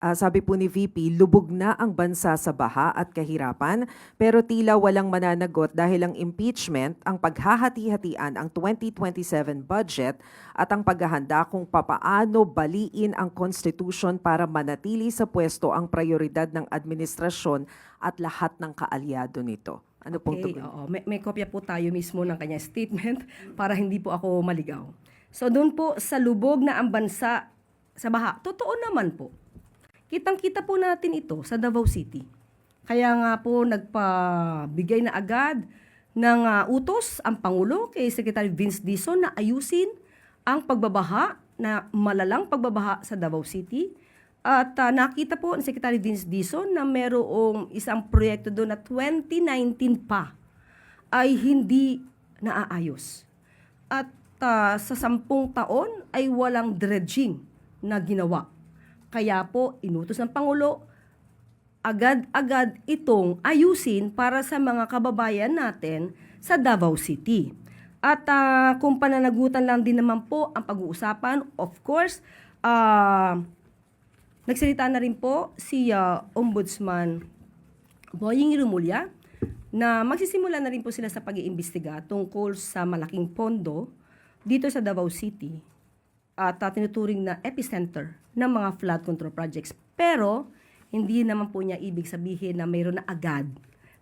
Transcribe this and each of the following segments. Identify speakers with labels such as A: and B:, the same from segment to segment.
A: Sabi po ni VP, lubog na ang bansa sa baha at kahirapan, pero tila walang mananagot dahil ang impeachment, ang paghahati-hatian ang 2027 budget at ang paghahanda kung papaano baliin ang Constitution para manatili sa pwesto ang prioridad ng administrasyon at lahat ng kaalyado nito. Ano pong
B: Okay,
A: tugon?
B: oo. May kopya po tayo mismo ng kanyang statement para hindi po ako maligaw. So doon po sa lubog na ang bansa sa baha, totoo naman po. Kitang-kita po natin ito sa Davao City. Kaya nga po nagpabigay na agad ng utos ang Pangulo kay Secretary Vince Dizon na ayusin ang pagbabaha, na malalang pagbabaha sa Davao City. At nakita po ni Secretary Vince Dizon na merong isang proyekto doon na 2019 pa ay hindi naaayos. At sa 10 taon ay walang dredging na ginawa. Kaya po, inutos ng Pangulo, agad-agad itong ayusin para sa mga kababayan natin sa Davao City. At kung pananagutan lang din naman po ang pag-uusapan, of course, nagsalita na rin po si Ombudsman Boying Rumulya na magsisimula na rin po sila sa pag-iimbestiga tungkol sa malaking pondo dito sa Davao City at tinuturing na epicenter ng mga flood control projects. Pero, hindi naman po niya ibig sabihin na mayroon na agad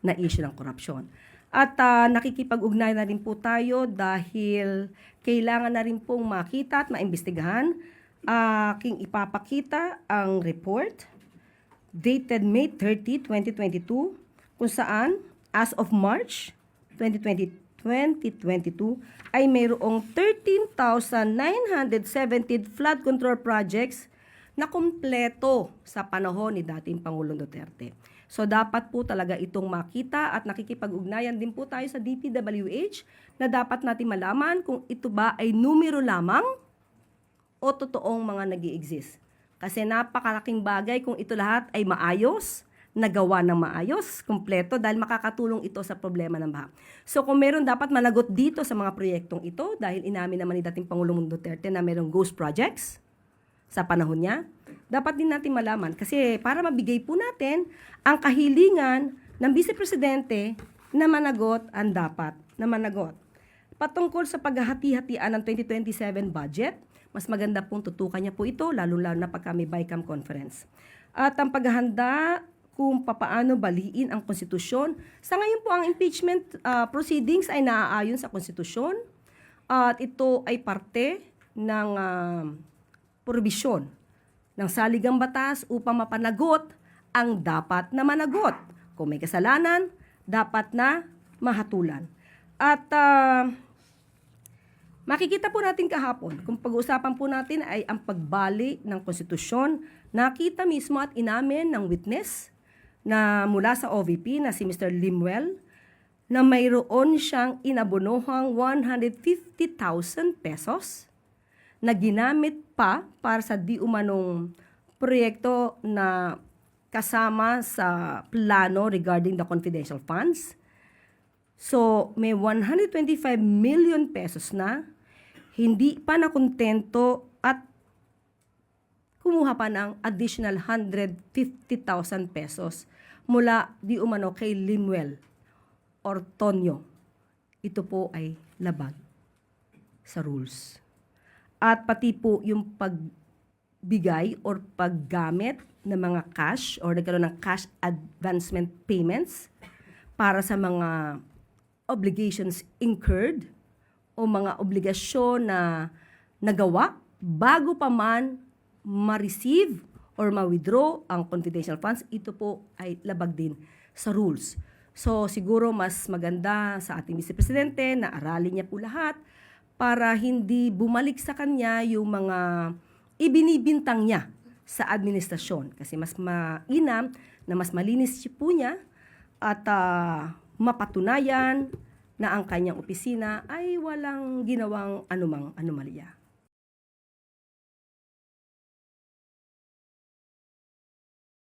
B: na issue ng korupsyon. At nakikipag-ugnay na rin po tayo dahil kailangan na rin pong makita at maimbestigahan. Aking ipapakita ang report dated May 30, 2022 kung saan as of March 2022 ay mayroong 13,917 flood control projects na kumpleto sa panahon ni dating Pangulong Duterte. So dapat po talaga itong makita at nakikipag-ugnayan din po tayo sa DPWH na dapat natin malaman kung ito ba ay numero lamang o totoong mga nag-i-exist. Kasi napakalaking bagay kung ito lahat ay maayos, nagawa ng maayos, kumpleto, dahil makakatulong ito sa problema ng baha. So kung meron dapat managot dito sa mga proyektong ito, dahil inamin naman ni dating Pangulong Duterte na merong ghost projects sa panahon niya, dapat din natin malaman. Kasi para mabigay po natin ang kahilingan ng Vice Presidente na managot ang dapat na managot. Patungkol sa paghahati-hatian ng 2027 budget, mas maganda pong tutukan niya po ito, lalo-lalo na pagka may BICAM conference. At ang paghahanda kung papaano baliin ang konstitusyon. Sa ngayon po, ang impeachment proceedings ay naaayon sa konstitusyon at ito ay parte ng probisyon ng saligang batas upang mapanagot ang dapat na managot. Kung may kasalanan, dapat na mahatulan. At makikita po natin kahapon, kung pag-uusapan po natin ay ang pagbali ng konstitusyon, nakita mismo at inamin ng witness na mula sa OVP na si Mr. Limuel na mayroon siyang inabonohang 150,000 pesos na ginamit pa para sa di umanong proyekto na kasama sa plano regarding the confidential funds. So, may 125 million pesos na hindi pa nakontento at kumuha pa ng additional 150,000 pesos mula di umano kay Limuel Ortonio. Ito po ay labag sa rules. At pati po yung pagbigay or paggamit ng mga cash or nagkaroon ng cash advancement payments para sa mga obligations incurred o mga obligasyon na nagawa bago pa man ma-receive or ma-withdraw ang confidential funds, ito po ay labag din sa rules. So siguro mas maganda sa ating Vice Presidente na aralin niya po lahat para hindi bumalik sa kanya yung mga ibinibintang niya sa administrasyon. Kasi mas mainam na mas malinis po niya at mapatunayan na ang kanyang opisina ay walang ginawang anumang anomalya.